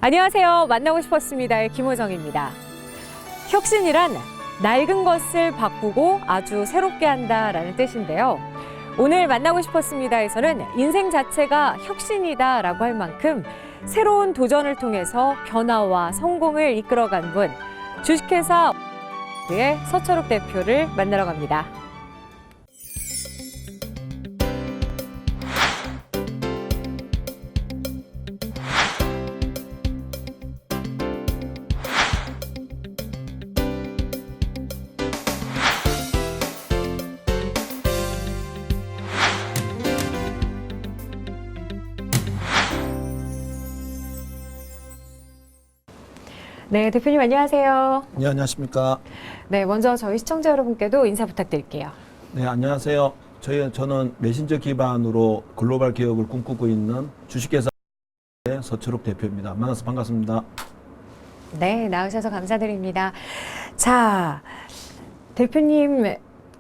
안녕하세요. 만나고 싶었습니다의 김호정입니다. 혁신이란 낡은 것을 바꾸고 아주 새롭게 한다라는 뜻인데요. 오늘 만나고 싶었습니다에서는 인생 자체가 혁신이다라고 할 만큼 새로운 도전을 통해서 변화와 성공을 이끌어간 분, 주식회사 의 서철욱 대표를 만나러 갑니다. 네, 대표님 안녕하세요. 네, 안녕하십니까. 네, 먼저 저희 시청자 여러분께도 인사 부탁드릴게요. 네, 안녕하세요. 저는 메신저 기반으로 글로벌 기업을 꿈꾸고 있는 주식회사의 서철욱 대표입니다. 만나서 반갑습니다. 네, 나오셔서 감사드립니다. 자, 대표님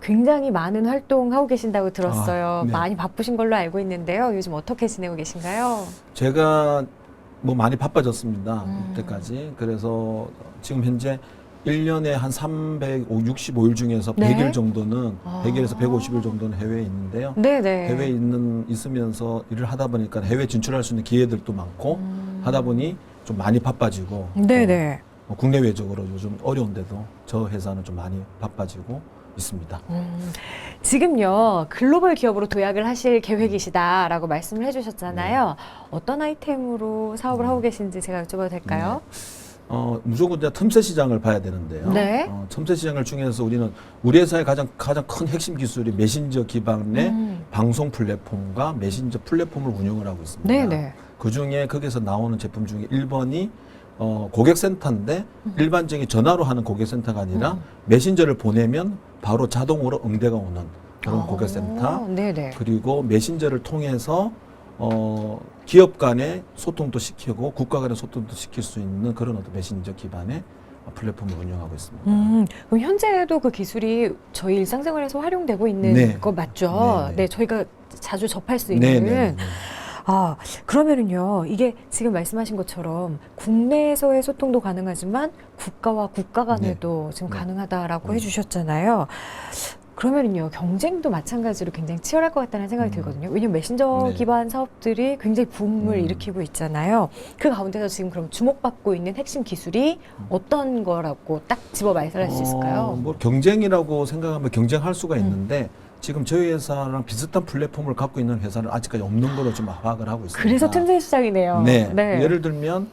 굉장히 많은 활동하고 계신다고 들었어요. 네. 많이 바쁘신 걸로 알고 있는데요. 요즘 어떻게 지내고 계신가요? 제가 많이 바빠졌습니다. 이때까지. 그래서 지금 현재 1년에 한 365일 중에서 네? 100일 정도는, 100일에서 150일 정도는 해외에 있는데요. 네네. 해외에 있으면서 일을 하다 보니까 해외 진출할 수 있는 기회들도 많고 하다 보니 좀 많이 바빠지고 네네. 국내외적으로 요즘 어려운데도 저 회사는 좀 많이 바빠지고 있습니다. 지금요, 글로벌 기업으로 도약을 하실 계획이시다라고 말씀을 해주셨잖아요. 어떤 아이템으로 사업을 하고 계신지 제가 여쭤봐도 될까요? 무조건 이제 틈새 시장을 봐야 되는데요. 네. 틈새 시장을 중에서 우리 회사의 가장 큰 핵심 기술이 메신저 기반의 방송 플랫폼과 메신저 플랫폼을 운영을 하고 있습니다. 네네. 그 중에 거기서 나오는 제품 중에 1번이 고객센터인데 일반적인 전화로 하는 고객센터가 아니라 메신저를 보내면 바로 자동으로 응대가 오는 그런 고객센터. 네네. 그리고 메신저를 통해서 기업 간의 소통도 시키고 국가 간의 소통도 시킬 수 있는 그런 어떤 메신저 기반의 플랫폼을 운영하고 있습니다. 그럼 현재도 그 기술이 저희 일상생활에서 활용되고 있는 네. 거 맞죠? 네, 네. 네, 저희가 자주 접할 수 네, 있는. 네, 네. 아, 그러면은요, 이게 지금 말씀하신 것처럼 국내에서의 소통도 가능하지만 국가와 국가 간에도 지금 네. 가능하다라고 해주셨잖아요. 그러면은요, 경쟁도 마찬가지로 굉장히 치열할 것 같다는 생각이 들거든요. 왜냐면 메신저 네. 기반 사업들이 굉장히 붐을 일으키고 있잖아요. 그 가운데서 지금 그럼 주목받고 있는 핵심 기술이 어떤 거라고 딱 집어 말씀할 수 있을까요? 경쟁이라고 생각하면 경쟁할 수가 있는데 지금 저희 회사랑 비슷한 플랫폼을 갖고 있는 회사는 아직까지 없는 걸로 좀 파악을 하고 있습니다. 그래서 틈새 시장이네요. 네. 예를 들면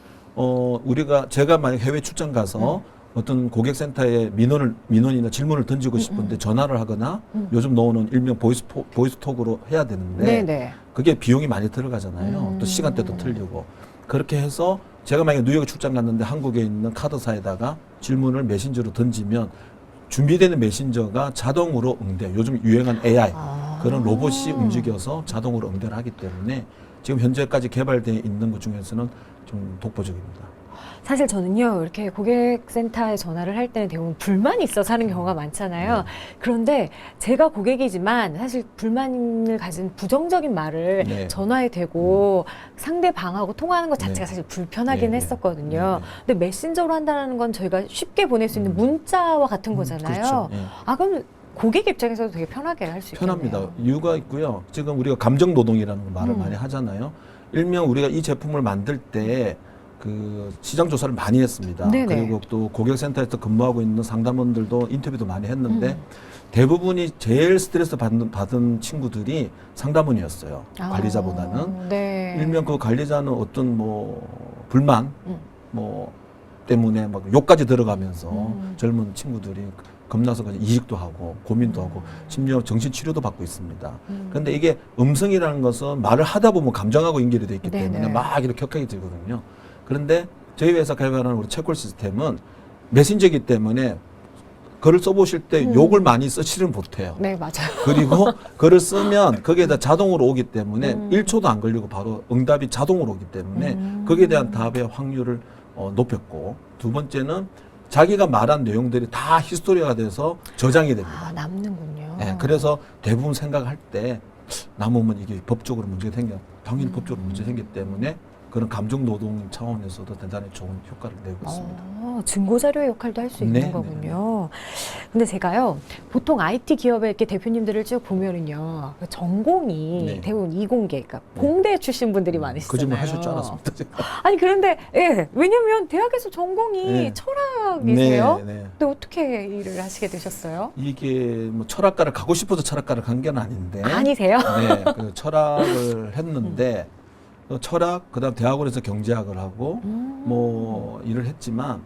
제가 만약 해외 출장 가서 어떤 고객센터에 민원이나 질문을 던지고 싶은데 전화를 하거나 요즘 나오는 일명 보이스톡으로 해야 되는데 네네. 그게 비용이 많이 들어가잖아요. 또 시간대도 틀리고. 그렇게 해서 제가 만약에 뉴욕에 출장 갔는데 한국에 있는 카드사에다가 질문을 메신저로 던지면 준비되는 메신저가 자동으로 응대. 요즘 유행한 AI 그런 로봇이 움직여서 자동으로 응대를 하기 때문에 지금 현재까지 개발되어 있는 것 중에서는 좀 독보적입니다. 사실 저는요, 이렇게 고객센터에 전화를 할 때는 대부분 불만이 있어서 하는 경우가 많잖아요. 그런데 제가 고객이지만 사실 불만을 가진 부정적인 말을 네. 전화에 대고 상대방하고 통화하는 것 자체가 네. 사실 불편하긴 네, 네. 했었거든요. 네, 네. 근데 메신저로 한다는 건 저희가 쉽게 보낼 수 있는 문자와 같은 거잖아요. 그렇죠. 예. 아, 그럼 고객 입장에서도 되게 편하게 할 수 있겠네요. 편합니다. 이유가 있고요. 지금 우리가 감정 노동이라는 말을 많이 하잖아요. 일명 우리가 이 제품을 만들 때 그 시장 조사를 많이 했습니다. 네네. 그리고 또 고객센터에서 근무하고 있는 상담원들도 인터뷰도 많이 했는데 대부분이 제일 스트레스 받은 친구들이 상담원이었어요. 관리자보다는. 네. 일명 그 관리자는 어떤 불만 때문에 막 욕까지 들어가면서 젊은 친구들이 겁나서 이직도 하고 고민도 하고 심지어 정신치료도 받고 있습니다. 그런데 이게 음성이라는 것은 말을 하다 보면 감정하고 연결이 돼 있기 때문에 네네. 막 이렇게 격하게 들거든요. 그런데 저희 회사 개발하는 우리 채콜 시스템은 메신저이기 때문에 글을 써보실 때 욕을 많이 쓰지는 못해요. 네, 맞아요. 그리고 글을 쓰면 거기에다 자동으로 오기 때문에 1초도 안 걸리고 바로 응답이 자동으로 오기 때문에 거기에 대한 답의 확률을 높였고, 두 번째는 자기가 말한 내용들이 다 히스토리가 돼서 저장이 됩니다. 아, 남는군요. 네, 그래서 대부분 생각할 때 남으면 이게 법적으로 문제가 당연히 법적으로 문제가 생기기 때문에 그런 감정 노동 차원에서도 대단히 좋은 효과를 내고 있습니다. 증거자료의 역할도 할 수 네, 있는 거군요. 근데 제가요, 보통 IT 기업의 이렇게 대표님들을 쭉 보면은요, 전공이 네. 대부분 이공계, 그러니까 네. 공대 출신 분들이 많으시잖아요. 그 질문 하실 줄 알았습니다. 제가. 아니, 그런데, 예, 왜냐면 대학에서 전공이 네. 철학이세요? 네, 네. 근데 어떻게 일을 하시게 되셨어요? 이게 뭐 철학과를 가고 싶어서 철학과를 간 게 아닌데. 아니세요? 네, 그 철학을 했는데 철학, 그다음 대학원에서 경제학을 하고 뭐 일을 했지만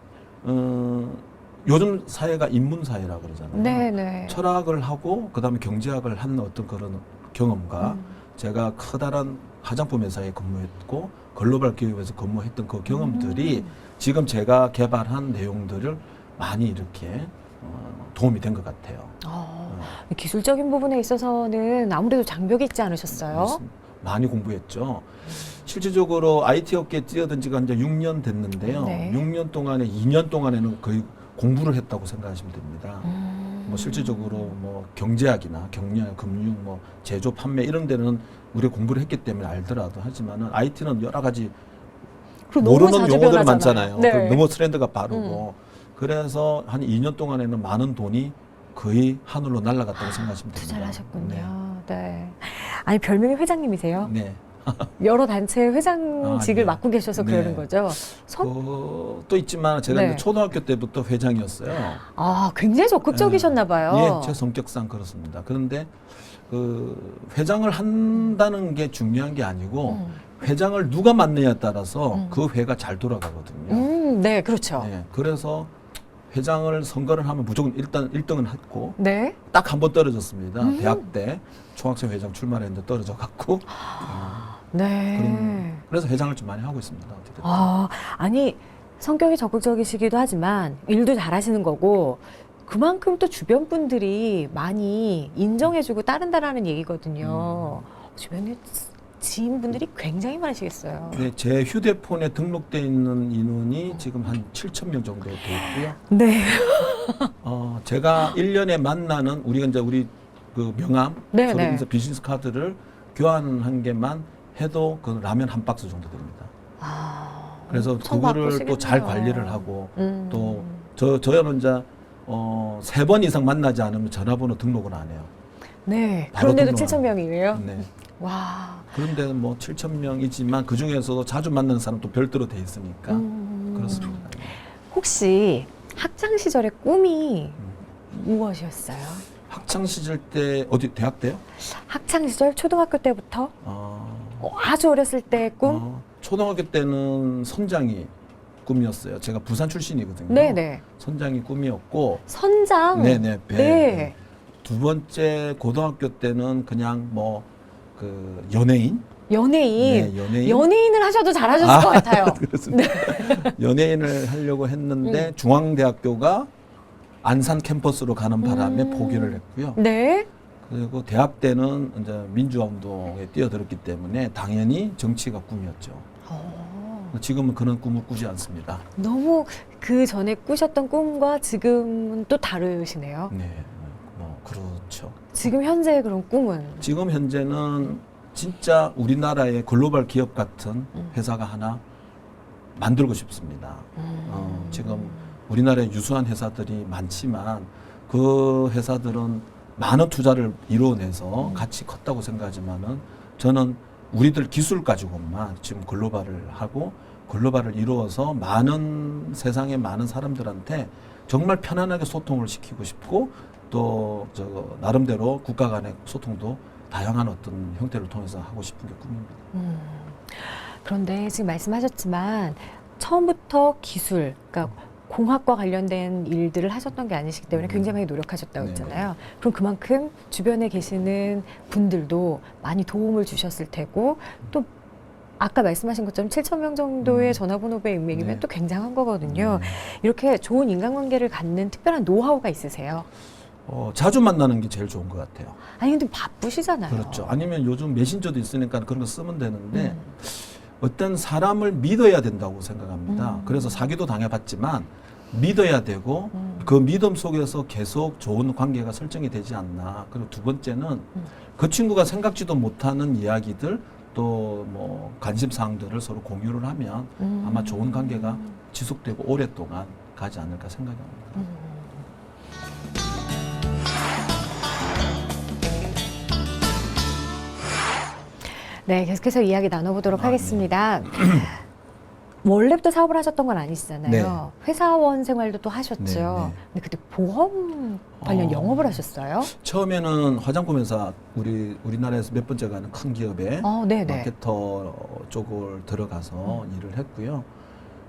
요즘 사회가 인문 사회라 그러잖아요. 네네. 철학을 하고 그다음에 경제학을 한 어떤 그런 경험과 제가 커다란 화장품 회사에 근무했고 글로벌 기업에서 근무했던 그 경험들이 지금 제가 개발한 내용들을 많이 이렇게 도움이 된 것 같아요. 기술적인 부분에 있어서는 아무래도 장벽이 있지 않으셨어요? 많이 공부했죠. 실질적으로 IT 업계에 뛰어든 지가 이제 6년 됐는데요. 네. 6년 동안에 2년 동안에는 거의 공부를 했다고 생각하시면 됩니다. 뭐 실질적으로 뭐 경제학이나 경영, 금융, 뭐 제조, 판매 이런 데는 우리가 공부를 했기 때문에 알더라도 하지만은 IT는 여러 가지 그리고 너무 모르는 자주 용어들 변하잖아요. 많잖아요. 네. 너무 트렌드가 빠르고 그래서 한 2년 동안에는 많은 돈이 거의 하늘로 날아갔다고 생각하시면 됩니다. 투자를 하셨군요. 네. 아니, 별명이 회장님이세요? 네. 여러 단체 회장직을 네. 맡고 계셔서 네. 그러는 거죠? 또 있지만 제가 네. 이제 초등학교 때부터 회장이었어요. 굉장히 적극적이셨나 봐요. 예, 제 성격상 그렇습니다. 그런데 그 회장을 한다는 게 중요한 게 아니고 회장을 누가 맡느냐에 따라서 그 회가 잘 돌아가거든요. 네, 그렇죠. 네, 그래서 회장을 선거를 하면 무조건 일단 1등은 했고 네. 딱 한 번 떨어졌습니다. 대학 때 총학생 회장 출마를 했는데 떨어져 갖고 네. 그래서 회장을 좀 많이 하고 있습니다. 어쨌든. 아니, 성격이 적극적이시기도 하지만 일도 잘하시는 거고 그만큼 또 주변 분들이 많이 인정해주고 따른다라는 얘기거든요. 주변에 지인분들이 굉장히 많으시겠어요. 네, 제 휴대폰에 등록돼 있는 인원이 지금 한 7천 명 정도 돼 있고요. 네. 제가 1년에 만나는 우리 그 명함, 네, 서로 네. 인사 비즈니스 카드를 교환한 게만 해도 그 라면 한 박스 정도 됩니다. 그래서 엄청 그거를 또 바쁘시겠네요. 잘 관리를 하고 또 저는 이제 3번 이상 만나지 않으면 전화번호 등록을 안 해요. 네. 바로 그런데도 등록을 7천 명이에요? 네. 와. 그런데 뭐 7천 명이지만 그 중에서도 자주 만나는 사람도 별도로 돼 있으니까 그렇습니다. 혹시 학창 시절의 꿈이 무엇이었어요? 학창 시절 때 어디 대학 때요? 학창 시절 초등학교 때부터 아주 어렸을 때의 꿈? 초등학교 때는 선장이 꿈이었어요. 제가 부산 출신이거든요. 네네. 선장이 꿈이었고, 선장. 네네 배. 네. 두 번째 고등학교 때는 그냥 뭐 그 연예인, 연예인. 네, 연예인. 연예인을 하셔도 잘하셨을 것 같아요. 그렇습니다. 연예인을 하려고 했는데 중앙대학교가 안산 캠퍼스로 가는 바람에 포기를 했고요. 네. 그리고 대학 때는 이제 민주화 운동에 뛰어들었기 때문에 당연히 정치가 꿈이었죠. 지금은 그런 꿈을 꾸지 않습니다. 너무 그 전에 꾸셨던 꿈과 지금은 또 다르시네요. 네, 뭐 그렇죠. 지금 현재의 그런 꿈은? 지금 현재는 진짜 우리나라의 글로벌 기업 같은 회사가 하나 만들고 싶습니다. 지금 우리나라에 유수한 회사들이 많지만 그 회사들은 많은 투자를 이루어내서 같이 컸다고 생각하지만은 저는 우리들 기술 가지고만 지금 글로벌을 하고 글로벌을 이루어서 많은 세상의 많은 사람들한테 정말 편안하게 소통을 시키고 싶고 또 나름대로 국가 간의 소통도 다양한 어떤 형태를 통해서 하고 싶은 게 꿈입니다. 그런데 지금 말씀하셨지만 처음부터 기술, 그러니까 공학과 관련된 일들을 하셨던 게 아니시기 때문에 굉장히 많이 노력하셨다고 했잖아요. 그럼 그만큼 주변에 계시는 분들도 많이 도움을 주셨을 테고 또 아까 말씀하신 것처럼 7천 명 정도의 전화번호부의 인맥이면 네. 또 굉장한 거거든요. 이렇게 좋은 인간관계를 갖는 특별한 노하우가 있으세요? 자주 만나는 게 제일 좋은 것 같아요. 아니 근데 바쁘시잖아요. 그렇죠. 아니면 요즘 메신저도 있으니까 그런 거 쓰면 되는데 어떤 사람을 믿어야 된다고 생각합니다. 그래서 사기도 당해봤지만 믿어야 되고 그 믿음 속에서 계속 좋은 관계가 설정이 되지 않나. 그리고 두 번째는 그 친구가 생각지도 못하는 이야기들 또 뭐 관심 사항들을 서로 공유를 하면 아마 좋은 관계가 지속되고 오랫동안 가지 않을까 생각합니다. 네, 계속해서 이야기 나눠보도록 네. 하겠습니다. 원래부터 사업을 하셨던 건 아니시잖아요. 네. 회사원 생활도 또 하셨죠. 네, 네. 근데 그때 보험 관련 영업을 하셨어요? 처음에는 화장품 회사 우리나라에서 몇 번째 가는 큰 기업에 네네. 마케터 쪽을 들어가서 일을 했고요.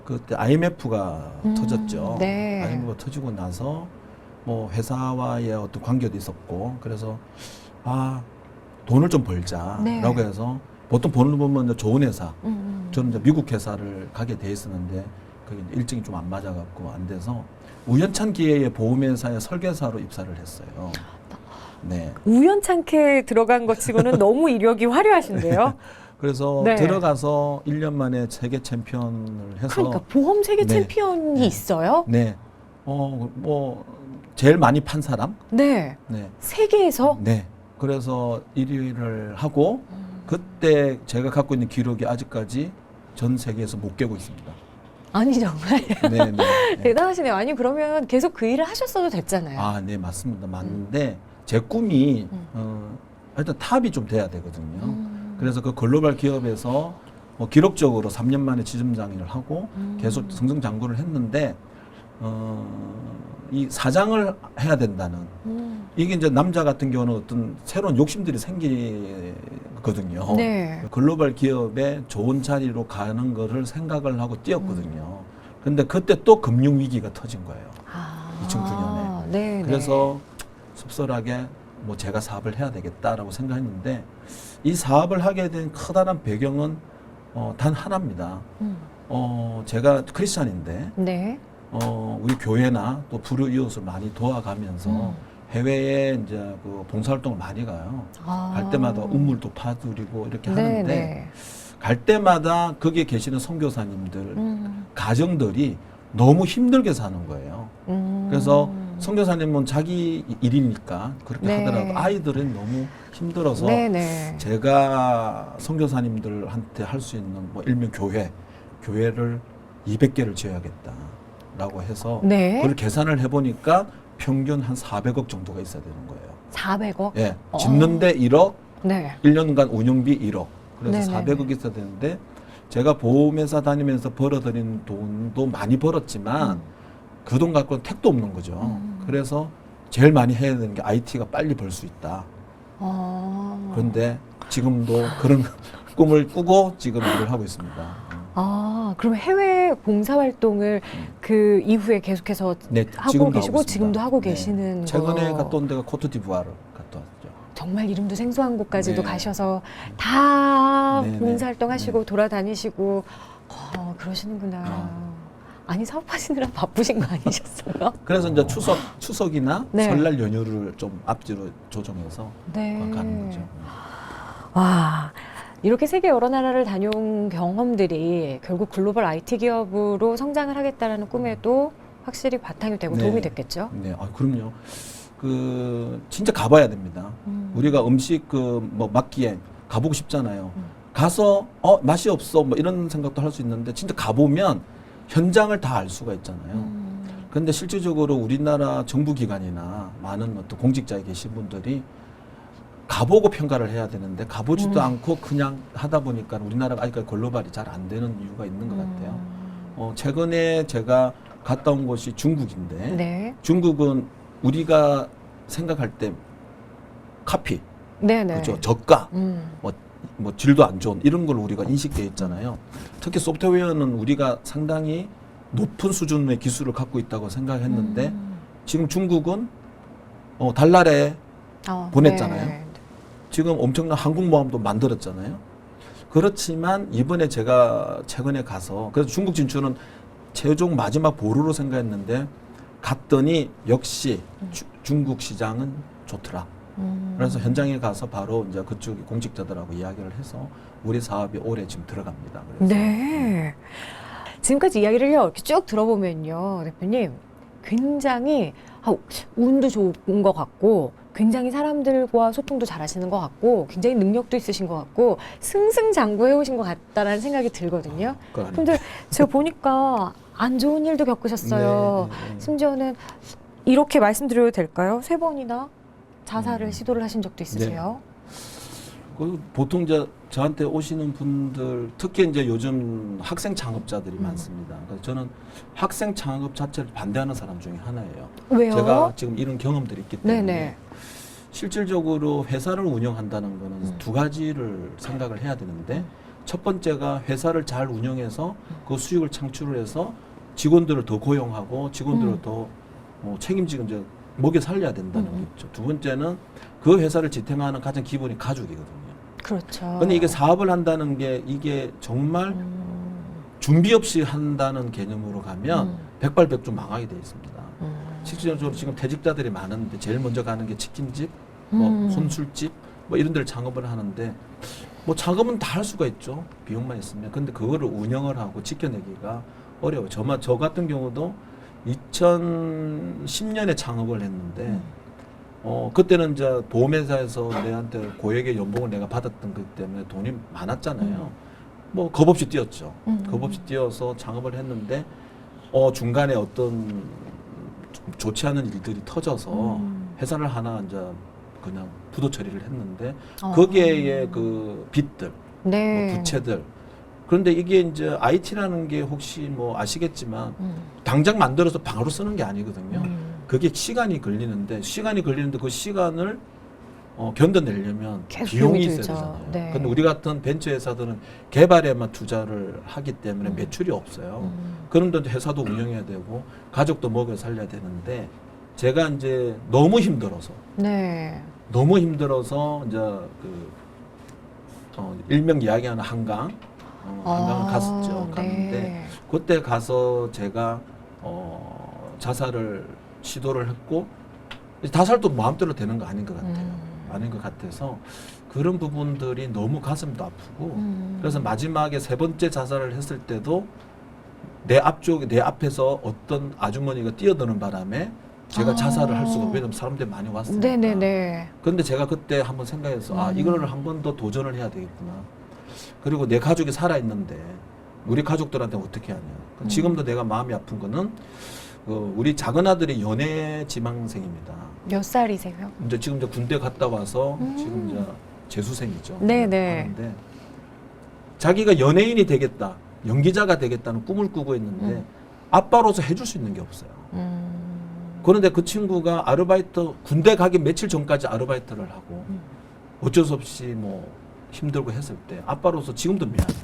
그때 IMF가 터졌죠. 네. IMF가 터지고 나서 뭐 회사와의 어떤 관계도 있었고 그래서 돈을 좀 벌자라고 네. 해서 보통 돈을 벌면 이제 좋은 회사 저는 이제 미국 회사를 가게 돼 있었는데 그게 이제 일정이 좀 안 맞아갖고 안 돼서 우연찮 기회에 보험회사에 설계사로 입사를 했어요. 네. 우연찮게 들어간 것 치고는 너무 이력이 화려하신데요. 그래서 네. 들어가서 1년 만에 세계 챔피언을 해서 그러니까 보험 세계 네. 챔피언이 네. 있어요? 네. 뭐 제일 많이 판 사람? 네. 네. 세계에서? 네. 그래서 1위를 하고 그때 제가 갖고 있는 기록이 아직까지 전 세계에서 못 깨고 있습니다. 아니 정말 네, 네. 대단하시네요. 아니 그러면 계속 그 일을 하셨어도 됐잖아요. 네, 맞습니다. 맞는데 제 꿈이 일단 탑이 좀 돼야 되거든요. 그래서 그 글로벌 기업에서 뭐 기록적으로 3년 만에 지점장을 하고 계속 승승장구를 했는데 이 사장을 해야 된다는 이게 이제 남자 같은 경우는 어떤 새로운 욕심들이 생기거든요. 네. 글로벌 기업에 좋은 자리로 가는 거를 생각을 하고 뛰었거든요. 근데 그때 또 금융 위기가 터진 거예요. 2009년에. 네. 그래서 씁쓸하게 뭐 제가 사업을 해야 되겠다라고 생각했는데 이 사업을 하게 된 커다란 배경은 단 하나입니다. 제가 크리스찬인데 네. 우리 교회나 또 불우이웃을 많이 도와가면서 해외에 이제 그 봉사활동을 많이 가요. 갈 때마다 우물도 파드리고 이렇게 하는데 네. 갈 때마다 거기에 계시는 선교사님들 가정들이 너무 힘들게 사는 거예요. 그래서 선교사님은 자기 일이니까 그렇게 네. 하더라도 아이들은 너무 힘들어서 네네. 제가 선교사님들한테 할 수 있는 뭐 일명 교회를 200개를 지어야겠다라고 해서 네. 그걸 계산을 해보니까 평균 한 400억 정도가 있어야 되는 거예요. 400억? 예, 짓는데 1억, 네. 1년간 운영비 1억. 그래서 네네네. 400억 있어야 되는데 제가 보험회사 다니면서 벌어들인 돈도 많이 벌었지만 그 돈 갖고는 택도 없는 거죠. 그래서 제일 많이 해야 되는 게 IT가 빨리 벌 수 있다. 그런데 지금도 그런 꿈을 꾸고 지금 일을 하고 있습니다. 그럼 해외 봉사활동을 그 이후에 계속해서 네, 하고 지금도 계시고 있습니다. 지금도 하고 네. 계시는 최근에 거. 갔다 온 데가 코트디부아르 갔다 왔죠. 정말 이름도 생소한 곳까지도 네. 가셔서 다 네, 네. 봉사활동 하시고 네. 돌아다니시고 그러시는구나. 아니 사업하시느라 바쁘신 거 아니셨어요? 그래서 이제 추석이나 네. 설날 연휴를 좀 앞뒤로 조정해서 네. 가는 거죠. 와, 이렇게 세계 여러 나라를 다녀온 경험들이 결국 글로벌 IT 기업으로 성장을 하겠다라는 꿈에도 확실히 바탕이 되고 네. 도움이 됐겠죠? 네, 그럼요. 진짜 가봐야 됩니다. 우리가 음식 뭐 맛기행 가보고 싶잖아요. 가서 맛이 없어 뭐 이런 생각도 할 수 있는데 진짜 가보면 현장을 다 알 수가 있잖아요. 그런데 실질적으로 우리나라 정부기관이나 많은 어떤 공직자에 계신 분들이 가보고 평가를 해야 되는데 가보지도 않고 그냥 하다 보니까 우리나라가 아직까지 글로벌이 잘 안 되는 이유가 있는 것 같아요. 최근에 제가 갔다 온 곳이 중국인데 네. 중국은 우리가 생각할 때 카피, 네네. 그렇죠? 저가, 뭐 질도 안 좋은 이런 걸 우리가 인식되어 있잖아요. 특히 소프트웨어는 우리가 상당히 높은 수준의 기술을 갖고 있다고 생각했는데 지금 중국은 달나라에 보냈잖아요. 네. 지금 엄청난 항공모함도 만들었잖아요. 그렇지만 이번에 제가 최근에 가서 그래서 중국 진출은 최종 마지막 보루로 생각했는데 갔더니 역시 중국 시장은 좋더라. 그래서 현장에 가서 바로 이제 그쪽 공직자들하고 이야기를 해서 우리 사업이 올해 지금 들어갑니다. 그래서 네. 지금까지 이야기를 이렇게 쭉 들어보면요, 대표님, 굉장히 운도 좋은 것 같고 굉장히 사람들과 소통도 잘하시는 것 같고 굉장히 능력도 있으신 것 같고 승승장구해 오신 것 같다라는 생각이 들거든요. 근데 제가 보니까 안 좋은 일도 겪으셨어요. 심지어는 이렇게 말씀드려도 될까요? 3번이나 자살을 시도를 하신 적도 있으세요? 보통 저한테 오시는 분들, 특히 이제 요즘 학생 창업자들이 많습니다. 그래서 저는 학생 창업 자체를 반대하는 사람 중에 하나예요. 왜요? 제가 지금 이런 경험들이 있기 때문에 네네. 실질적으로 회사를 운영한다는 거는 두 가지를 생각을 해야 되는데 첫 번째가 회사를 잘 운영해서 그 수익을 창출을 해서 직원들을 더 고용하고 직원들을 더 책임지고 이제 먹여 살려야 된다는 게 있죠. 두 번째는 그 회사를 지탱하는 가장 기본이 가족이거든요. 그렇죠. 근데 이게 사업을 한다는 게 이게 정말 준비 없이 한다는 개념으로 가면 백발백중 망하게 돼 있습니다. 실질적으로 지금 퇴직자들이 많은데 제일 먼저 가는 게 치킨집, 뭐 혼술집, 뭐 이런 데를 창업을 하는데 뭐 창업은 다 할 수가 있죠. 비용만 있으면. 근데 그거를 운영을 하고 지켜내기가 어려워요. 저 같은 경우도 2010년에 창업을 했는데 그때는 이제 보험회사에서 내한테 고액의 연봉을 내가 받았던 것 때문에 돈이 많았잖아요. 뭐 겁없이 뛰었죠. 겁없이 뛰어서 창업을 했는데 중간에 어떤 좀 좋지 않은 일들이 터져서 회사를 하나 이제 그냥 부도 처리를 했는데 거기에 그 빚들, 네. 뭐 부채들. 그런데 이게 이제 IT라는 게 혹시 뭐 아시겠지만 당장 만들어서 바로 쓰는 게 아니거든요. 그게 시간이 걸리는데 그 시간을 견뎌내려면 비용이 있어야 되잖아요. 네. 근데 우리 같은 벤처 회사들은 개발에만 투자를 하기 때문에 매출이 없어요. 그런데 회사도 운영해야 되고 가족도 먹여 살려야 되는데 제가 이제 너무 힘들어서 네. 이제 일명 이야기하는 한강을 갔었죠. 갔는데 네. 그때 가서 제가 자살을 시도를 했고 자살도 마음대로 되는 거 아닌 것 같아요. 아닌 것 같아서 그런 부분들이 너무 가슴도 아프고 그래서 마지막에 3번째 자살을 했을 때도 내 앞에서 어떤 아주머니가 뛰어드는 바람에 제가 자살을 할 수가, 왜냐면 사람들이 많이 왔으니까. 네네네. 그런데 제가 그때 한번 생각해서 이거를 한 번 더 도전을 해야 되겠구나. 그리고 내 가족이 살아있는데 우리 가족들한테 어떻게 하냐. 지금도 내가 마음이 아픈 거는 우리 작은 아들이 연애 지망생입니다. 몇 살이세요? 지금 군대 갔다 와서 지금 이제 재수생이죠. 네네. 하는데 자기가 연예인이 되겠다, 연기자가 되겠다는 꿈을 꾸고 있는데 아빠로서 해줄 수 있는 게 없어요. 그런데 그 친구가 군대 가기 며칠 전까지 아르바이트를 하고 어쩔 수 없이 뭐 힘들고 했을 때 아빠로서 지금도 미안해.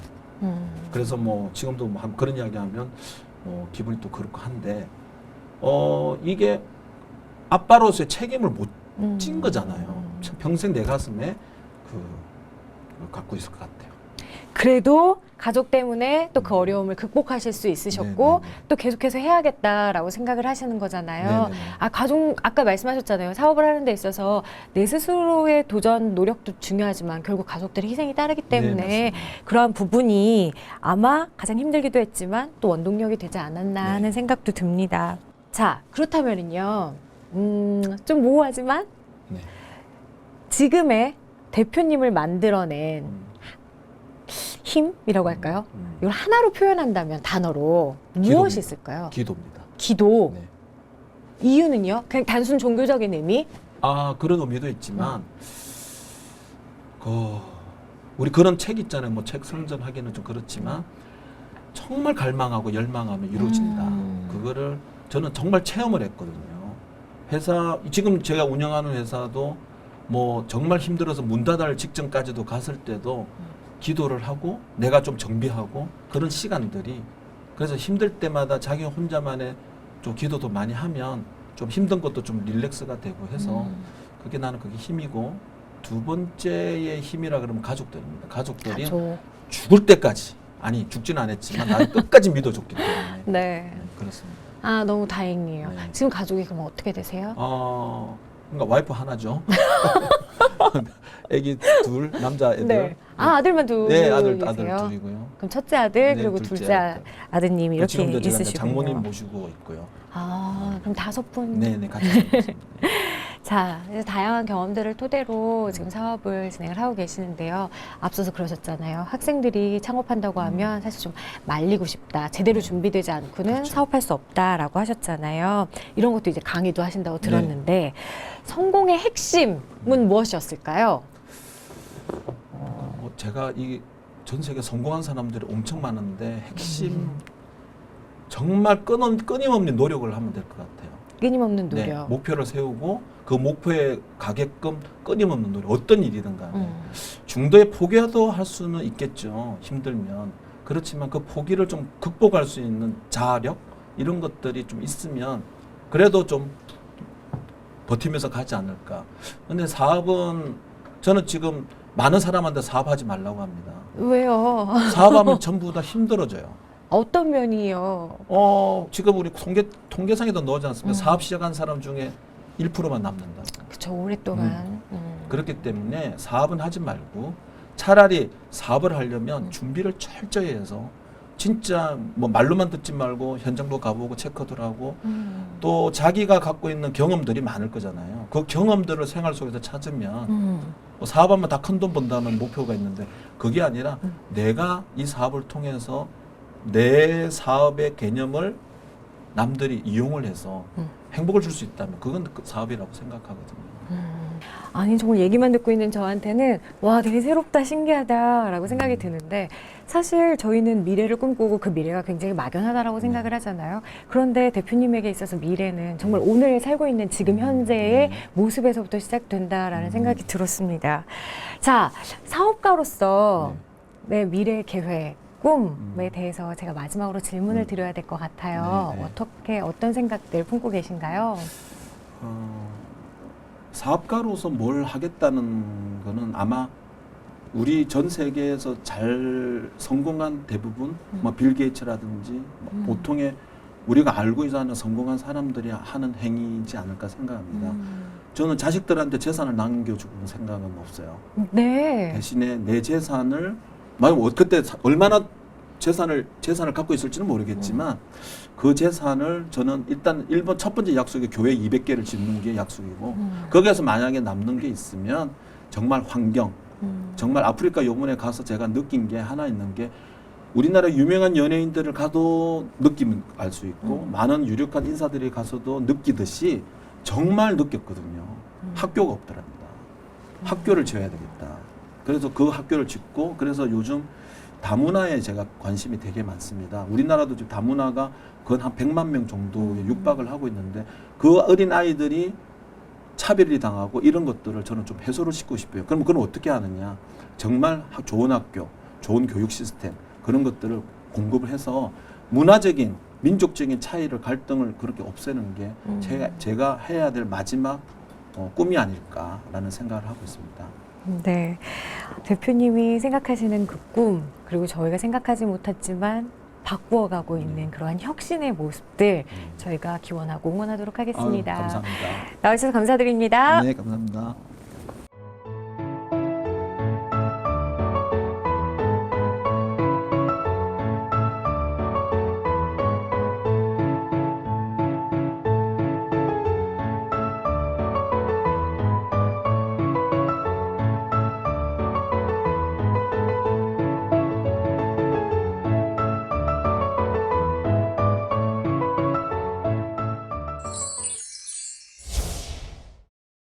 그래서 뭐 지금도 뭐 그런 이야기 하면 기분이 또 그렇고 한데 이게 아빠로서의 책임을 못 진 거잖아요. 평생 내 가슴에 갖고 있을 것 같아요. 그래도 가족 때문에 또 그 어려움을 극복하실 수 있으셨고 네네네. 또 계속해서 해야겠다라고 생각을 하시는 거잖아요. 네네네. 아까 말씀하셨잖아요. 사업을 하는 데 있어서 내 스스로의 도전, 노력도 중요하지만 결국 가족들의 희생이 따르기 때문에 네, 그러한 부분이 아마 가장 힘들기도 했지만 또 원동력이 되지 않았나 네. 하는 생각도 듭니다. 자, 그렇다면은요. 좀 모호하지만 네. 지금의 대표님을 만들어낸 힘이라고 할까요? 이걸 하나로 표현한다면 단어로 무엇이 있을까요? 기도입니다. 기도. 네. 이유는요? 그냥 단순 종교적인 의미? 그런 의미도 있지만 우리 그런 책 있잖아요. 뭐 책 선점하기는 좀 그렇지만 정말 갈망하고 열망하면 이루어진다. 그거를 저는 정말 체험을 했거든요. 지금 제가 운영하는 회사도 뭐 정말 힘들어서 문 닫을 직전까지도 갔을 때도 기도를 하고 내가 좀 정비하고 그런 시간들이, 그래서 힘들 때마다 자기 혼자만의 좀 기도도 많이 하면 좀 힘든 것도 좀 릴렉스가 되고 해서 나는 그게 힘이고, 두 번째의 힘이라 그러면 가족들입니다. 가족들이 죽을 때까지, 아니 죽지는 않았지만 나를 끝까지 믿어줬기 때문에 네. 그렇습니다. 너무 다행이에요. 네. 지금 가족이 그럼 어떻게 되세요? 그러니까 와이프 하나죠. 애기 둘, 남자 애들. 네. 아들만 둘이세요? 네, 아들 둘이고요. 그럼 첫째 아들, 네, 그리고 둘째 아드님이 이렇게 지금도 제가 있으시군요. 장모님 모시고 있고요. 그럼 5분. 네네, 같이 살고 있습니다. 자, 이제 다양한 경험들을 토대로 지금 사업을 진행을 하고 계시는데요. 앞서서 그러셨잖아요. 학생들이 창업한다고 하면 사실 좀 말리고 싶다. 제대로 준비되지 않고는 그렇죠. 사업할 수 없다라고 하셨잖아요. 이런 것도 이제 강의도 하신다고 들었는데 성공의 핵심은 무엇이었을까요? 제가 이 전 세계 성공한 사람들이 엄청 많은데 핵심 정말 끊임없는 노력을 하면 될 것 같아요. 끊임없는 네, 노력. 목표를 세우고 그 목표에 가게끔 끊임없는 노력. 어떤 일이든 간에 중도에 포기도 할 수는 있겠죠. 힘들면. 그렇지만 그 포기를 좀 극복할 수 있는 자아력 이런 것들이 좀 있으면 그래도 좀 버티면서 가지 않을까. 근데 사업은 저는 지금 많은 사람한테 사업하지 말라고 합니다. 왜요? 사업하면 전부 다 힘들어져요. 어떤 면이요? 지금 우리 통계상에도 나오지 않습니까? 사업 시작한 사람 중에 1%만 남는다. 그쵸, 오랫동안. 그렇기 때문에 사업은 하지 말고 차라리 사업을 하려면 준비를 철저히 해서 진짜 뭐 말로만 듣지 말고 현장도 가보고 체크도 하고 또 자기가 갖고 있는 경험들이 많을 거잖아요. 그 경험들을 생활 속에서 찾으면 뭐 사업하면 다 큰 돈 번다는 목표가 있는데 그게 아니라 내가 이 사업을 통해서 내 사업의 개념을 남들이 이용을 해서 행복을 줄 수 있다면 그건 그 사업이라고 생각하거든요. 아니 정말 얘기만 듣고 있는 저한테는 와 되게 새롭다 신기하다라고 생각이 드는데 사실 저희는 미래를 꿈꾸고 그 미래가 굉장히 막연하다라고 생각을 하잖아요. 그런데 대표님에게 있어서 미래는 정말 오늘 살고 있는 지금 현재의 모습에서부터 시작된다라는 생각이 들었습니다. 자, 사업가로서 내 미래 계획 꿈에 대해서 제가 마지막으로 질문을 드려야 될 것 같아요. 네, 네. 어떻게 어떤 생각들 품고 계신가요? 사업가로서 뭘 하겠다는 거는 아마 우리 전 세계에서 잘 성공한 대부분 뭐 빌 게이츠라든지 뭐 보통의 우리가 알고 있는 성공한 사람들이 하는 행위이지 않을까 생각합니다. 저는 자식들한테 재산을 남겨주는 생각은 없어요. 네. 대신에 내 재산을 만약 그때 얼마나 재산을 갖고 있을지는 모르겠지만 그 재산을 저는 일단 첫 번째 약속이 교회 200개를 짓는 게 약속이고 거기에서 만약에 남는 게 있으면 정말 환경 정말 아프리카 요번에 가서 제가 느낀 게 하나 있는 게 우리나라 유명한 연예인들을 가도 느끼면 알 수 있고 많은 유력한 인사들이 가서도 느끼듯이 정말 느꼈거든요. 학교가 없더랍니다. 학교를 지어야 되겠다. 그래서 그 학교를 짓고 그래서 요즘 다문화에 제가 관심이 되게 많습니다. 우리나라도 지금 다문화가 거의 한 100만 명 정도에 육박을 하고 있는데 그 어린 아이들이 차별이 당하고 이런 것들을 저는 좀 해소를 시키고 싶어요. 그럼 그건 어떻게 하느냐? 정말 좋은 학교, 좋은 교육 시스템 그런 것들을 공급을 해서 문화적인 민족적인 차이를 갈등을 그렇게 없애는 게 제가 해야 될 마지막 꿈이 아닐까라는 생각을 하고 있습니다. 네. 대표님이 생각하시는 그 꿈, 그리고 저희가 생각하지 못했지만 바꾸어가고 있는 그러한 혁신의 모습들 저희가 기원하고 응원하도록 하겠습니다. 감사합니다. 나와주셔서 감사드립니다. 네, 감사합니다.